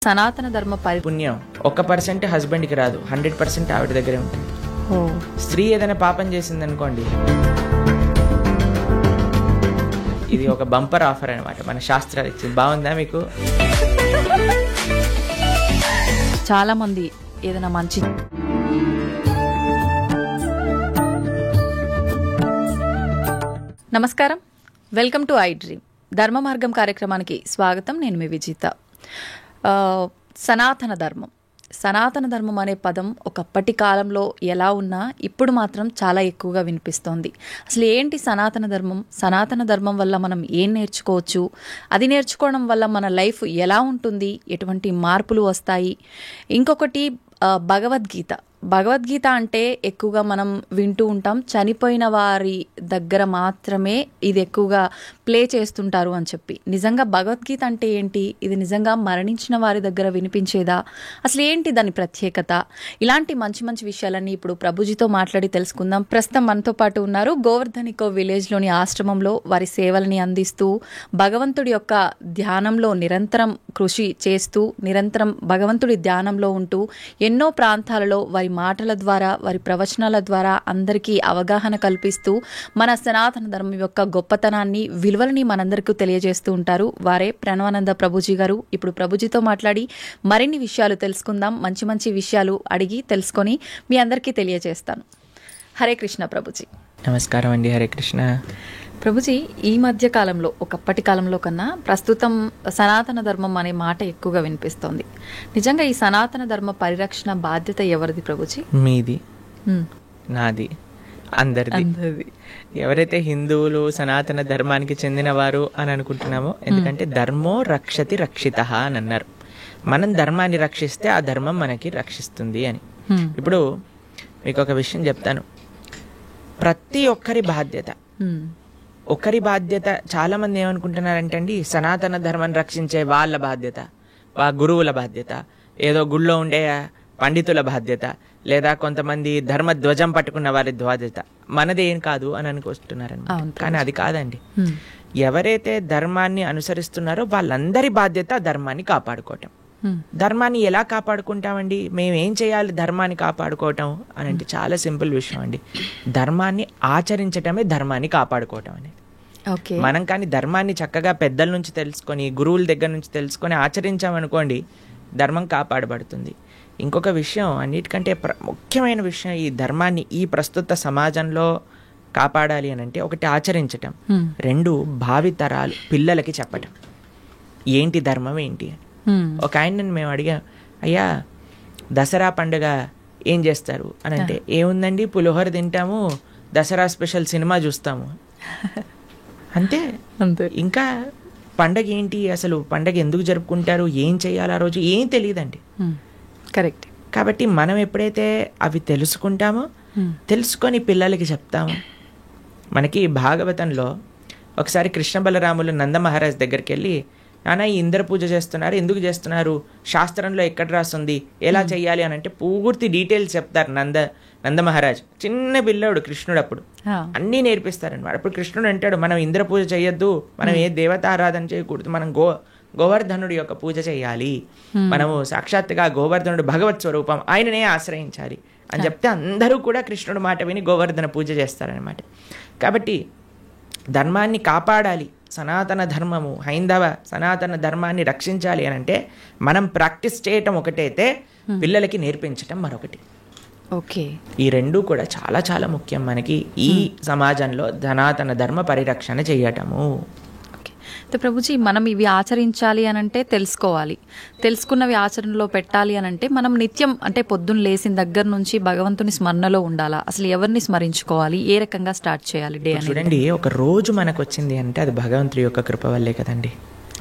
సనాతన ధర్మ పుణ్యం 1% హస్బెండ్కి రాదు, 100% ఆవిడ దగ్గరే ఉంటుంది. స్త్రీ ఏదైనా పాపం చేసిందనుకోండి, ఇది ఒక బంపర్ ఆఫర్ అనమాట, మన శాస్త్రాలు ఇచ్చింది. బాగుందా మీకు? చాలా మంది ఏదైనా మంచి నమస్కారం, వెల్కమ్ టు ఐ డ్రీమ్ ధర్మ మార్గం కార్యక్రమానికి స్వాగతం. నేను మీ విజిత. సనాతన ధర్మం, సనాతన ధర్మం అనే పదం ఒకప్పటి కాలంలో ఎలా ఉన్నా ఇప్పుడు మాత్రం చాలా ఎక్కువగా వినిపిస్తోంది. అసలు ఏంటి సనాతన ధర్మం? సనాతన ధర్మం వల్ల మనం ఏం నేర్చుకోవచ్చు? అది నేర్చుకోవడం వల్ల మన లైఫ్ ఎలా ఉంటుంది? ఎటువంటి మార్పులు వస్తాయి? ఇంకొకటి భగవద్గీత. భగవద్గీత అంటే ఎక్కువగా మనం వింటూ ఉంటాం, చనిపోయిన వారి దగ్గర మాత్రమే ఇది ఎక్కువగా ప్లే చేస్తుంటారు అని చెప్పి. నిజంగా భగవద్గీత అంటే ఏంటి? ఇది నిజంగా మరణించిన వారి దగ్గర వినిపించేదా? అసలు ఏంటి దాని ప్రత్యేకత? ఇలాంటి మంచి మంచి విషయాలన్నీ ఇప్పుడు ప్రభుజీతో మాట్లాడి తెలుసుకుందాం. ప్రస్తుతం మనతో పాటు ఉన్నారు. గోవర్ధనికో విలేజ్లోని ఆశ్రమంలో వారి సేవలని అందిస్తూ భగవంతుడి యొక్క ధ్యానంలో నిరంతరం కృషి చేస్తూ, నిరంతరం భగవంతుడి ధ్యానంలో ఉంటూ ఎన్నో ప్రాంతాలలో వారి మాటల ద్వారా, వారి ప్రవచనాల ద్వారా అందరికీ అవగాహన కల్పిస్తూ మన సనాతన ధర్మం యొక్క గొప్పతనాన్ని, విలువలని మనందరికీ తెలియజేస్తూ ఉంటారు. వారే ప్రణవానంద ప్రభుజీ గారు. ఇప్పుడు ప్రభుజీతో మాట్లాడి మరిన్ని విషయాలు తెలుసుకుందాం. మంచి మంచి విషయాలు అడిగి తెలుసుకొని మీ అందరికీ తెలియజేస్తాను. హరే కృష్ణ ప్రభుజీ. నమస్కారం అండి. హరే కృష్ణ ప్రభుజీ. ఈ మధ్య కాలంలో, ఒకప్పటి కాలంలో కన్నా ప్రస్తుతం సనాతన ధర్మం అనే మాట ఎక్కువగా వినిపిస్తోంది. నిజంగా ఈ సనాతన ధర్మ పరిరక్షణ బాధ్యత ఎవరిది ప్రభుజీ? మీది, నాది, అందరిది. ఎవరైతే హిందువులు సనాతన ధర్మానికి చెందినవారు అని అనుకుంటున్నామో, ఎందుకంటే ధర్మో రక్షతి రక్షిత అని అన్నారు. మనం ధర్మాన్ని రక్షిస్తే ఆ ధర్మం మనకి రక్షిస్తుంది అని. ఇప్పుడు మీకు ఒక విషయం చెప్తాను. ప్రతి ఒక్కరి బాధ్యత, ఒకరి బాధ్యత. చాలా మంది ఏమనుకుంటున్నారంటే అండి, సనాతన ధర్మాన్ని రక్షించే వాళ్ళ బాధ్యత, గురువుల బాధ్యత, ఏదో గుళ్ళో ఉండే పండితుల బాధ్యత, లేదా కొంతమంది ధర్మ ధ్వజం పట్టుకున్న వారి బాధ్యత, మనది ఏం కాదు అని అనుకుంటున్నారండి. కానీ అది కాదండి. ఎవరైతే ధర్మాన్ని అనుసరిస్తున్నారో వాళ్ళందరి బాధ్యత ధర్మాన్ని కాపాడుకోవటం. ధర్మాన్ని ఎలా కాపాడుకుంటామండి? మేము ఏం చేయాలి ధర్మాన్ని కాపాడుకోవటం అని అంటే చాలా సింపుల్ విషయం అండి. ధర్మాన్ని ఆచరించటమే ధర్మాన్ని కాపాడుకోవటం అనేది. మనం కానీ ధర్మాన్ని చక్కగా పెద్దల నుంచి తెలుసుకొని, గురువుల దగ్గర నుంచి తెలుసుకొని ఆచరించామనుకోండి, ధర్మం కాపాడబడుతుంది. ఇంకొక విషయం, అన్నిటికంటే ముఖ్యమైన విషయం, ఈ ధర్మాన్ని ఈ ప్రస్తుత సమాజంలో కాపాడాలి అని అంటే, ఒకటి ఆచరించటం, రెండు భావితరాలు పిల్లలకి చెప్పటం ఏంటి ధర్మం ఏంటి అని. ఒక ఆయనని మేము అడిగాం, అయ్యా దసరా పండుగ ఏం చేస్తారు అని అంటే, ఏముందండి పులిహోర తింటాము, దసరా స్పెషల్ సినిమా చూస్తాము, అంతే. ఇంకా పండగ ఏంటి, అసలు పండగ ఎందుకు జరుపుకుంటారు, ఏం చేయాలి ఆ రోజు, ఏం తెలియదండి. కరెక్ట్. కాబట్టి మనం ఎప్పుడైతే అవి తెలుసుకుంటామో, తెలుసుకొని పిల్లలకి చెప్తాము. మనకి భాగవతంలో ఒకసారి కృష్ణ బలరాములు నంద మహారాజ్ దగ్గరికి వెళ్ళి, నాన్న ఈ ఇంద్ర పూజ చేస్తున్నారు, ఎందుకు చేస్తున్నారు, శాస్త్రంలో ఎక్కడ రాస్తుంది, ఎలా చెయ్యాలి అని అంటే పూర్తి డీటెయిల్స్ చెప్తారు నంద మహారాజ్. చిన్న పిల్లాడు కృష్ణుడు, అప్పుడు అన్నీ నేర్పిస్తారనమాట. అప్పుడు కృష్ణుడు అంటాడు, మనం ఇంద్ర పూజ చేయొద్దు, మనం ఏ దేవతారాధన చేయకూడదు, మనం గోవర్ధనుడి యొక్క పూజ చేయాలి, మనము సాక్షాత్తుగా గోవర్ధనుడు భగవత్ స్వరూపం, ఆయననే ఆశ్రయించాలి అని చెప్తే అందరూ కూడా కృష్ణుడు మాట విని గోవర్ధన పూజ చేస్తారనమాట. కాబట్టి ధర్మాన్ని కాపాడాలి, సనాతన ధర్మము, హైందవ సనాతన ధర్మాన్ని రక్షించాలి అని అంటే మనం ప్రాక్టీస్ చేయటం ఒకటైతే, పిల్లలకి నేర్పించటం మరొకటి. ఓకే, ఈ రెండూ కూడా చాలా చాలా ముఖ్యం మనకి ఈ సమాజంలో సనాతన ధర్మ పరిరక్షణ చేయటము. ప్రభుజీ, మనం ఇవి ఆచరించాలి అని అంటే తెలుసుకోవాలి, తెలుసుకున్నవి ఆచరణలో పెట్టాలి అని అంటే మనం నిత్యం, అంటే పొద్దున్న లేచిన దగ్గర నుంచి భగవంతుని స్మరణలో ఉండాలా? అసలు ఎవరిని స్మరించుకోవాలి, ఏ రకంగా స్టార్ట్ చేయాలి డే? చూడండి, ఒక రోజు మనకు వచ్చింది అంటే అది భగవంతుడి యొక్క కృప వల్లే కదండి.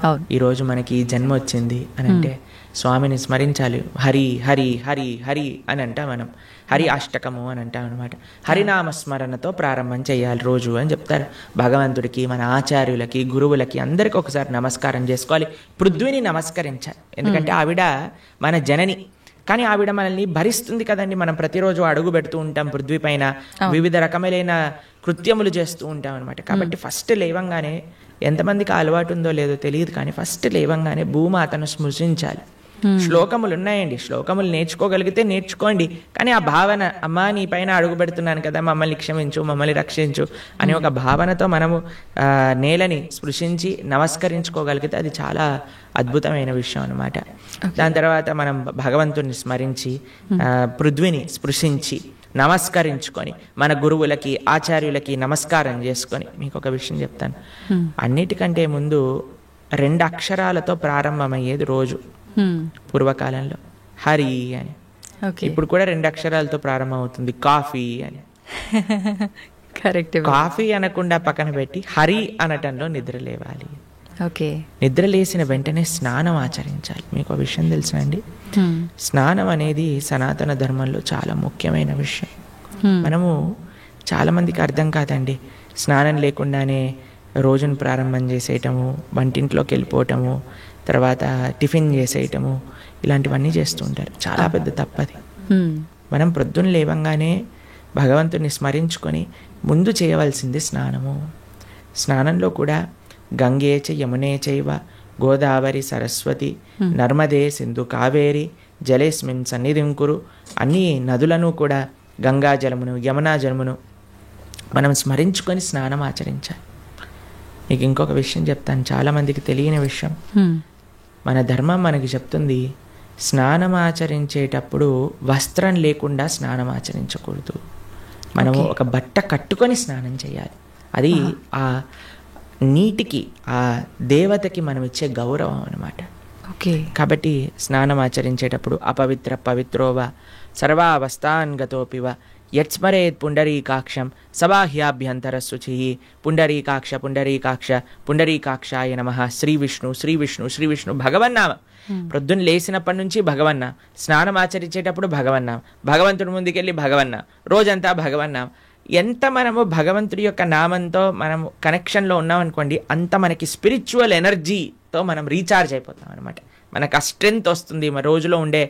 అవును, ఈ రోజు మనకి ఈ జన్మ వచ్చింది అని అంటే స్వామిని స్మరించాలి. హరి హరి హరి హరి అని అంటా మనం, హరి అష్టకము అని అంటాం అనమాట. హరినామస్మరణతో ప్రారంభం చేయాలి రోజు అని చెప్తారు. భగవంతుడికి, మన ఆచార్యులకి, గురువులకి అందరికీ ఒకసారి నమస్కారం చేసుకోవాలి. పృథ్వీని నమస్కరించాలి, ఎందుకంటే ఆవిడ మన జనని. కానీ ఆవిడ మనల్ని భరిస్తుంది కదండి. మనం ప్రతిరోజు అడుగు పెడుతూ ఉంటాం పృథ్వీ పైన, వివిధ రకమైన కృత్యములు చేస్తూ ఉంటాం అనమాట. కాబట్టి ఫస్ట్ లేవంగానే, ఎంతమందికి అలవాటు ఉందో లేదో తెలియదు కానీ ఫస్ట్ లేవంగానే భూమాతను స్మృశించాలి. శ్లోకములు ఉన్నాయండి, శ్లోకములు నేర్చుకోగలిగితే నేర్చుకోండి, కానీ ఆ భావన, అమ్మా నీ పైన అడుగు పెడుతున్నాను కదా, మమ్మల్ని క్షమించు, మమ్మల్ని రక్షించు అనే ఒక భావనతో మనము నేలని స్పృశించి నమస్కరించుకోగలిగితే అది చాలా అద్భుతమైన విషయం అనమాట. దాని తర్వాత మనం భగవంతుని స్మరించి పృథ్వీని స్పృశించి నమస్కరించుకొని మన గురువులకి ఆచార్యులకి నమస్కారం చేసుకొని, మీకు ఒక విషయం చెప్తాను, అన్నిటికంటే ముందు 2 అక్షరాలతో ప్రారంభమయ్యేది రోజు పూర్వకాలంలో, హరి అని. ఇప్పుడు కూడా 2 అక్షరాలతో ప్రారంభం అవుతుంది, కాఫీ అని. కరెక్ట్. కాఫీ అనకుండా పక్కన పెట్టి హరి అనటంలో నిద్ర లేవాలి. ఓకే. నిద్ర లేసిన వెంటనే స్నానం ఆచరించాలి. మీకు ఆ విషయం తెలుసా అండి? స్నానం అనేది సనాతన ధర్మంలో చాలా ముఖ్యమైన విషయం. మనము చాలా మందికి అర్థం కాదండి, స్నానం లేకుండానే రోజును ప్రారంభం చేసేయటము, వంటింట్లోకి వెళ్ళిపోవటము, తర్వాత టిఫిన్ చేసేయటము, ఇలాంటివన్నీ చేస్తూ ఉంటారు. చాలా పెద్ద తప్పది. మనం ప్రొద్దున లేవంగానే భగవంతుని స్మరించుకొని ముందు చేయవలసింది స్నానము. స్నానంలో కూడా గంగే చ యమునే చైవ గోదావరి సరస్వతి నర్మదే సింధు కావేరి జలేస్మిన్ సన్నిధిం కురు, అన్ని నదులను కూడా గంగా జలమును యమునా జలమును మనం స్మరించుకొని స్నానం ఆచరించాలి. మీకు ఇంకొక విషయం చెప్తాను, చాలామందికి తెలియని విషయం. మన ధర్మం మనకి చెప్తుంది, స్నానం ఆచరించేటప్పుడు వస్త్రం లేకుండా స్నానం ఆచరించకూడదు. మనము ఒక బట్ట కట్టుకొని స్నానం చేయాలి. అది ఆ నీటికి, ఆ దేవతకి మనం ఇచ్చే గౌరవం అన్నమాట. కాబట్టి స్నానం ఆచరించేటప్పుడు అపవిత్ర పవిత్రోవ సర్వావస్థాన్ గతోపివ యత్స్మరేత్ పుండరీకాక్షం సబాహ్యాభ్యంతర శుచి పుండరీకాక్ష పుండరీకాక్ష పుండరీకాక్షాయ నమః. శ్రీ విష్ణు శ్రీ విష్ణు శ్రీ విష్ణు భగవన్నామ. ప్రొద్దున లేచినప్పటి నుంచి భగవన్నా, స్నానం ఆచరించేటప్పుడు భగవన్నా, భగవంతుడి ముందుకెళ్ళి భగవన్నా, రోజంతా భగవన్నా. ఎంత మనము భగవంతుడి యొక్క నామంతో మనం కనెక్షన్లో ఉన్నామనుకోండి, అంత మనకి స్పిరిచువల్ ఎనర్జీతో మనం రీఛార్జ్ అయిపోతాం అనమాట. మనకు ఆ స్ట్రెంగ్త్ వస్తుంది. మన రోజులో ఉండే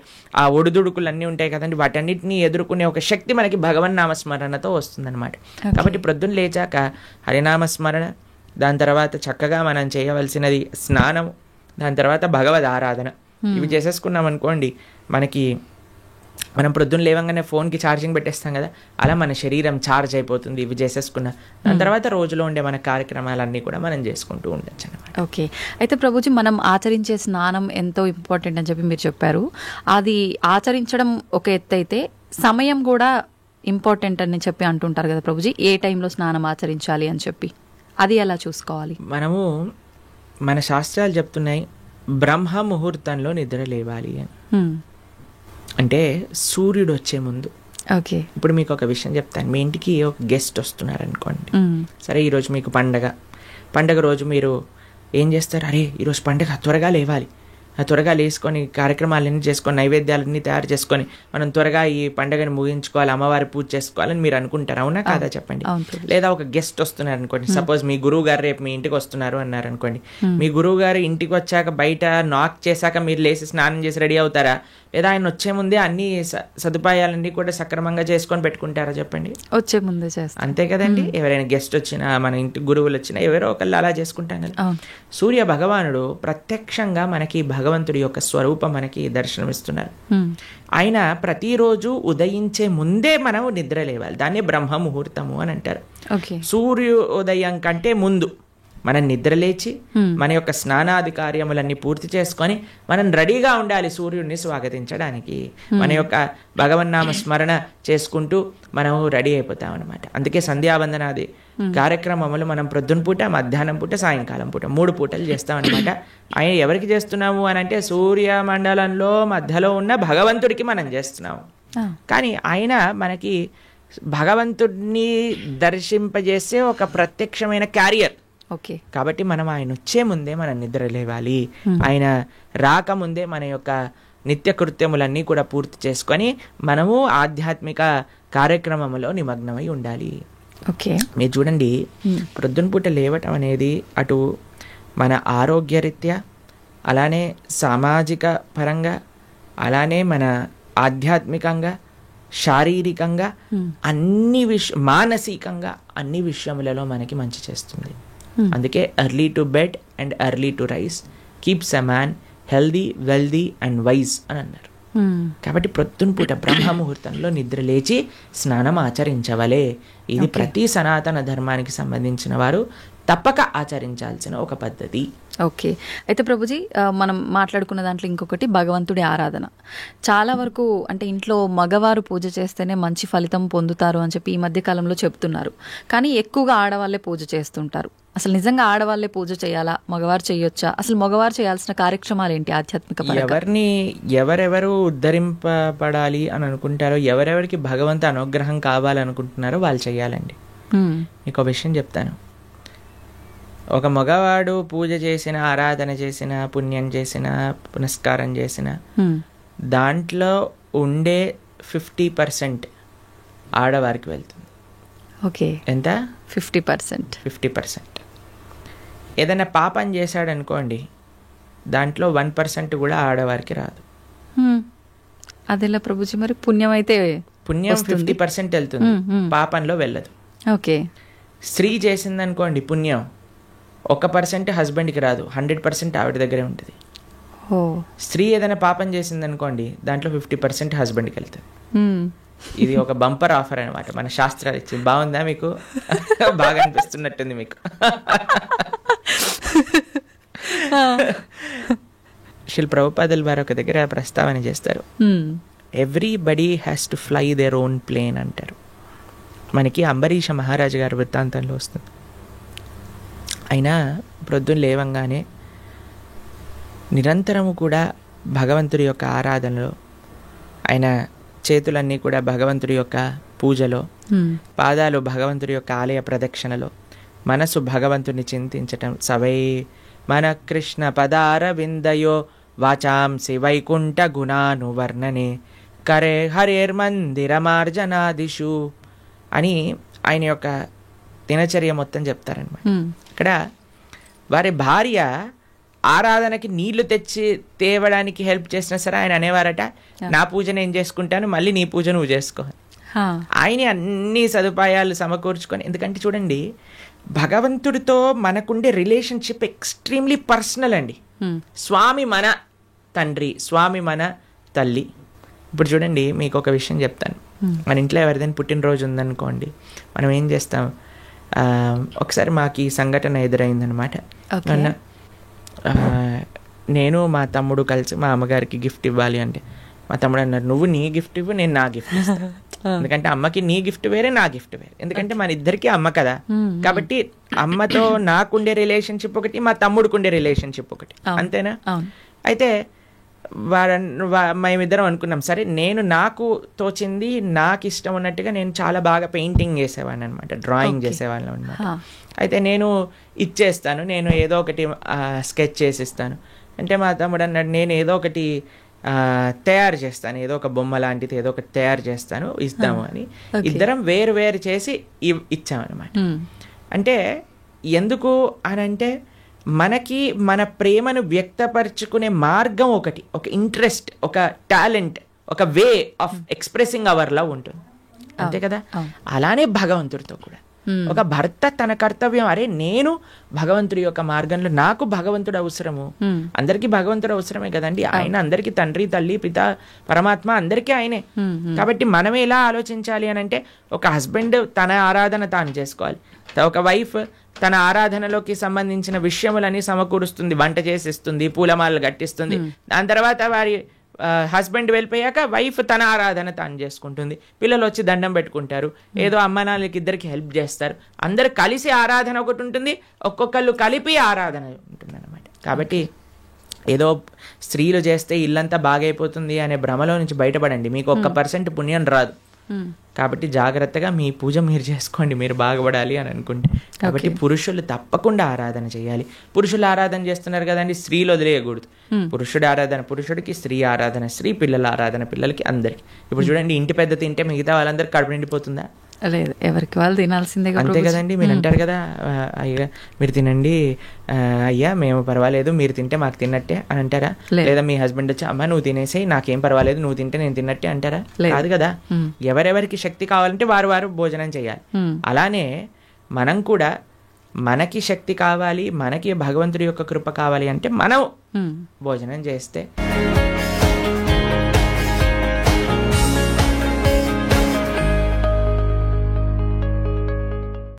ఆ ఒడిదుడుకులు అన్నీ ఉంటాయి కదండి, వాటన్నిటిని ఎదుర్కొనే ఒక శక్తి మనకి భగవన్నామస్మరణతో వస్తుందన్నమాట. కాబట్టి ప్రొద్దున లేచాక హరినామస్మరణ, దాని తర్వాత చక్కగా మనం చేయవలసినది స్నానం, దాని తర్వాత భగవద్ ఆరాధన. ఇవి చేసేసుకున్నాం అనుకోండి, మనం ప్రొద్దున లేవంగానే ఫోన్కి ఛార్జింగ్ పెట్టేస్తాం కదా, అలా మన శరీరం ఛార్జ్ అయిపోతుంది ఇవి చేసేసుకున్నా. దాని తర్వాత రోజులో ఉండే మన కార్యక్రమాలన్నీ కూడా మనం చేసుకుంటూ ఉండొచ్చు అన్నమాట. ఓకే. అయితే ప్రభుజీ, మనం ఆచరించే స్నానం ఎంతో ఇంపార్టెంట్ అని చెప్పి మీరు చెప్పారు. అది ఆచరించడం ఒక ఎత్తు అయితే సమయం కూడా ఇంపార్టెంట్ అని చెప్పి అంటుంటారు కదా ప్రభుజీ, ఏ టైంలో స్నానం ఆచరించాలి అని చెప్పి, అది ఎలా చూసుకోవాలి? మనము మన శాస్త్రాలు చెప్తున్నాయి, బ్రహ్మ ముహూర్తంలో నిద్ర లేవాలి అని. అంటే సూర్యుడు వచ్చే ముందు. ఓకే. ఇప్పుడు మీకు ఒక విషయం చెప్తాను. మీ ఇంటికి ఒక గెస్ట్ వస్తున్నారు అనుకోండి, సరే ఈరోజు మీకు పండగ రోజు మీరు ఏం చేస్తారు, అరే ఈరోజు పండగ, త్వరగా లేవాలి, త్వరగా లేసుకొని కార్యక్రమాలన్నీ చేసుకొని నైవేద్యాలన్నీ తయారు చేసుకొని మనం త్వరగా ఈ పండుగని ముగించుకోవాలి, అమ్మవారి పూజ చేసుకోవాలని మీరు అనుకుంటారు, అవునా కాదా చెప్పండి? లేదా ఒక గెస్ట్ వస్తున్నారు అనుకోండి, సపోజ్ మీ గురువు గారు రేపు మీ ఇంటికి వస్తున్నారు అన్నారు అనుకోండి, మీ గురువు గారు ఇంటికి వచ్చాక బయట నాక్ చేశాక మీరు లేచి స్నానం చేసి రెడీ అవుతారా? లేదా ఆయన వచ్చే ముందే అన్ని సదుపాయాలన్నీ కూడా సక్రమంగా చేసుకొని పెట్టుకుంటారా చెప్పండి? వచ్చే ముందే చేస్తాం, అంతే కదండి. ఎవరైనా గెస్ట్ వచ్చినా, మన ఇంటి గురువులు వచ్చినా, ఎవరో ఒకళ్ళు అలా చేసుకుంటాం కదా. సూర్య భగవానుడు ప్రత్యక్షంగా మనకి భగవంతుడి యొక్క స్వరూపం మనకి దర్శనమిస్తున్నారు. ఆయన ప్రతిరోజు ఉదయించే ముందే మనం నిద్ర లేవాలి. దాన్ని బ్రహ్మ ముహూర్తము అని అంటారు. సూర్యోదయం కంటే ముందు మనం నిద్రలేచి మన యొక్క స్నానాది కార్యములన్నీ పూర్తి చేసుకొని మనం రెడీగా ఉండాలి సూర్యుడిని స్వాగతించడానికి. మన యొక్క భగవన్నామ స్మరణ చేసుకుంటూ మనం రెడీ అయిపోతాం అనమాట. అందుకే సంధ్యావందనాది కార్యక్రమములు మనం ప్రొద్దున పూట, మధ్యాహ్నం పూట, సాయంకాలం పూట 3 పూటలు చేస్తాం అనమాట. ఆయన ఎవరికి చేస్తున్నాము అని అంటే సూర్యమండలంలో మధ్యలో ఉన్న భగవంతుడికి మనం చేస్తున్నాము. కానీ ఆయన మనకి భగవంతుడిని దర్శింపజేసే ఒక ప్రత్యక్షమైన క్యారియర్. కాబట్టి మనం ఆయన వచ్చే ముందే మనం నిద్ర లేవాలి. ఆయన రాకముందే మన యొక్క నిత్య కృత్యములన్నీ కూడా పూర్తి చేసుకొని మనము ఆధ్యాత్మిక కార్యక్రమంలో నిమగ్నమై ఉండాలి. మీరు చూడండి, ప్రొద్దున పూట లేవటం అనేది అటు మన ఆరోగ్యరీత్యా, అలానే సామాజిక పరంగా, అలానే మన ఆధ్యాత్మికంగా, శారీరకంగా, అన్ని మానసికంగా అన్ని విషయములలో మనకి మంచి చేస్తుంది. అందుకే early to bed and early to rice keeps a man healthy, wealthy and wise అని అన్నారు. కాబట్టి ప్రొద్దున పూట బ్రహ్మ ముహూర్తంలో నిద్ర లేచి స్నానం ఆచరించవలే. ఇది ప్రతి సనాతన ధర్మానికి సంబంధించిన వారు తప్పక ఆచరించాల్సిన ఒక పద్ధతి. ఓకే. అయితే ప్రభుజీ, మనం మాట్లాడుకున్న దాంట్లో ఇంకొకటి భగవంతుడి ఆరాధన. చాలా వరకు అంటే ఇంట్లో మగవారు పూజ చేస్తేనే మంచి ఫలితం పొందుతారు అని చెప్పి ఈ మధ్య కాలంలో చెప్తున్నారు. కానీ ఎక్కువగా ఆడవాళ్ళే పూజ చేస్తుంటారు. అసలు నిజంగా ఆడవాళ్ళే పూజ చేయాలా, మగవారు చేయొచ్చా? అసలు మగవారు చేయాల్సిన కార్యక్రమాలు ఏంటి ఆధ్యాత్మిక పరంగా? ఎవరెవరు ఉద్ధరింపబడాలి అని అనుకుంటారో, ఎవరెవరికి భగవంతు అనుగ్రహం కావాలనుకుంటున్నారో వాళ్ళు చేయాలండి. మీకు ఒక విషయం చెప్తాను. ఒక మగవాడు పూజ చేసిన, ఆరాధన చేసిన, పుణ్యం చేసిన, పునస్కారం చేసిన దాంట్లో ఉండే 50% ఆడవారికి వెళ్తుంది. ఓకే. ఎంత? 50%. ఏదైనా పాపం చేశాడు అనుకోండి, దాంట్లో 1% కూడా ఆడవారికి రాదు. అదెలా ప్రభుజీ? మరి పుణ్యం అయితే పుణ్యం 50% వెళ్తుంది, పాపంలో వెళ్ళదు. ఓకే. స్త్రీ చేసింది అనుకోండి పుణ్యం, 1% హస్బెండ్కి రాదు, 100% ఆవిడ దగ్గరే ఉంటుంది. స్త్రీ ఏదైనా పాపం చేసింది అనుకోండి, దాంట్లో 50% హస్బెండ్కి వెళ్తుంది. ఇది ఒక బంపర్ ఆఫర్ అనమాట, మన శాస్త్రాలు ఇచ్చింది. బాగుందా మీకు? బాగా అనిపిస్తున్నట్టుంది మీకు. శిల్ ప్రభుపాదుల వారు ఒక దగ్గర ప్రస్తావన చేస్తారు, everybody has to fly their own plane అంటారు. మనకి అంబరీష మహారాజు గారి వృత్తాంతంలో వస్తుంది. అయినా ప్రొద్దున లేవంగానే నిరంతరము కూడా భగవంతుడి యొక్క ఆరాధనలో, ఆయన చేతులన్నీ కూడా భగవంతుడి యొక్క పూజలో, పాదాలు భగవంతుడి యొక్క ఆలయ ప్రదక్షిణలో, మనసు భగవంతుని చింతించటం. సవై మన కృష్ణ పదార విందయో వాచాంసి వైకుంఠ గుణానువర్ణనే కరే హరేర్మందిరమార్జనాదిషు అని ఆయన యొక్క దినచర్య మొత్తం చెప్తారనమాట. ఇక్కడ వారి భార్య ఆరాధనకి నీళ్లు తెచ్చి తేవడానికి హెల్ప్ చేసినా సరే ఆయన అనేవారట, నా పూజ నేను చేసుకుంటాను, మళ్ళీ నీ పూజ నువ్వు చేసుకో. ఆయన అన్ని సదుపాయాలు సమకూర్చుకొని, ఎందుకంటే చూడండి భగవంతుడితో మనకుండే రిలేషన్షిప్ ఎక్స్ట్రీమ్లీ పర్సనల్ అండి. స్వామి మన తండ్రి, స్వామి మన తల్లి. ఇప్పుడు చూడండి మీకు ఒక విషయం చెప్తాను. మన ఇంట్లో ఎవరిదైనా పుట్టినరోజు ఉందనుకోండి, మనం ఏం చేస్తాం, ఒకసారి మాకు ఈ సంఘటన ఎదురైందనమాట. నేను మా తమ్ముడు కలిసి మా అమ్మగారికి గిఫ్ట్ ఇవ్వాలి అంటే, మా తమ్ముడు అన్నారు, నువ్వు నీ గిఫ్ట్ ఇవ్వు, నేను నా గిఫ్ట్ ఇస్తాను. ఎందుకంటే అమ్మకి నీ గిఫ్ట్ వేరే, నా గిఫ్ట్ వేరే. ఎందుకంటే మన ఇద్దరికి అమ్మ కదా. కాబట్టి అమ్మతో నాకుండే రిలేషన్షిప్ ఒకటి, మా తమ్ముడుకుండే రిలేషన్షిప్ ఒకటి, అంతేనా? అయితే మేమిద్దరం అనుకున్నాం, సరే నేను నాకు తోచింది, నాకు ఇష్టం ఉన్నట్టుగా నేను చాలా బాగా పెయింటింగ్ చేసేవాడిని అనమాట, డ్రాయింగ్ చేసేవాళ్ళం అనమాట. అయితే నేను ఇచ్చేస్తాను, నేను ఏదో ఒకటి స్కెచ్ చేసిస్తాను అంటే, మా తమ్ముడు అన్నాడు, నేను ఏదో ఒకటి తయారు చేస్తాను, ఏదో ఒక బొమ్మ లాంటిది ఏదో ఒకటి తయారు చేస్తాను, ఇస్తాము అని ఇద్దరం వేరు వేరు చేసి ఇచ్చామన్నమాట. అంటే ఎందుకు అని అంటే, మనకి మన ప్రేమను వ్యక్తపరచుకునే మార్గం ఒకటి, ఒక ఇంట్రెస్ట్, ఒక టాలెంట్, ఒక way of expressing hour love ఉంటుంది, అంతే కదా. అలానే భగవంతుడితో కూడా ఒక భర్త తన కర్తవ్యం, అరే నేను భగవంతుడి యొక్క మార్గంలో, నాకు భగవంతుడు అవసరము, అందరికీ భగవంతుడు అవసరమే కదండి. ఆయన అందరికీ తండ్రి, తల్లి, పిత, పరమాత్మ అందరికీ ఆయనే. కాబట్టి మనం ఎలా ఆలోచించాలి అని అంటే, ఒక హస్బెండ్ తన ఆరాధన తాను చేసుకోవాలి, ఒక వైఫ్ తన ఆరాధనలోకి సంబంధించిన విషయములని సమకూరుస్తుంది, వంట చేసిస్తుంది, పూలమాలలు కట్టిస్తుంది. దాని తర్వాత వారి హస్బెండ్ వెళ్ళిపోయాక వైఫ్ తన ఆరాధన తాను చేసుకుంటుంది, పిల్లలు వచ్చి దండం పెట్టుకుంటారు, ఏదో అమ్మ నాన్నలకి ఇద్దరికి హెల్ప్ చేస్తారు, అందరు కలిసి ఆరాధన ఒకటి ఉంటుంది, ఒక్కొక్కళ్ళు కలిపి ఆరాధన ఉంటుంది అన్నమాట. కాబట్టి ఏదో స్త్రీలు చేస్తే ఇల్లంతా బాగైపోతుంది అనే భ్రమలో నుంచి బయటపడండి, మీకు 1% పుణ్యం రాదు. కాబట్టి జాగ్రత్తగా మీ పూజ మీరు చేసుకోండి, మీరు బాగుపడాలి అని అనుకుంటే. కాబట్టి పురుషులు తప్పకుండా ఆరాధన చేయాలి. పురుషులు ఆరాధన చేస్తున్నారు కదండి, స్త్రీలు వదిలేయకూడదు. పురుషుడు ఆరాధన పురుషుడికి, స్త్రీ ఆరాధన స్త్రీ, పిల్లల ఆరాధన పిల్లలకి, అందరికి. ఇప్పుడు చూడండి, ఇంటి పెద్ద తింటే మిగతా వాళ్ళందరికీ కడుపు నిండిపోతుందా? లేదు, ఎవరికి వాళ్ళు తినాల్సిందే కదా అంతే ప్రభుజీ. కదండి. మీరు అంటారు కదా, అయ్యా మీరు తినండి, అయ్యా మేము పర్వాలేదు, మీరు తింటే మాకు తిన్నట్టే అని అంటారా? లేదు. లేదా మీ హస్బెండ్ వచ్చి అమ్మ నువ్వు తినేసి నాకేం పర్వాలేదు, నువ్వు తింటే నేను తిన్నట్టే అంటారా? లేదు. కాదు కదా. మ్మ్. ఎవరెవరికి శక్తి కావాలంటే వారు వారు భోజనం చేయాలి. మ్మ్. అలానే మనం కూడా మనకి శక్తి కావాలి, మనకి భగవంతుడి యొక్క కృప కావాలి అంటే మనం మ్మ్. భోజనం చేస్తే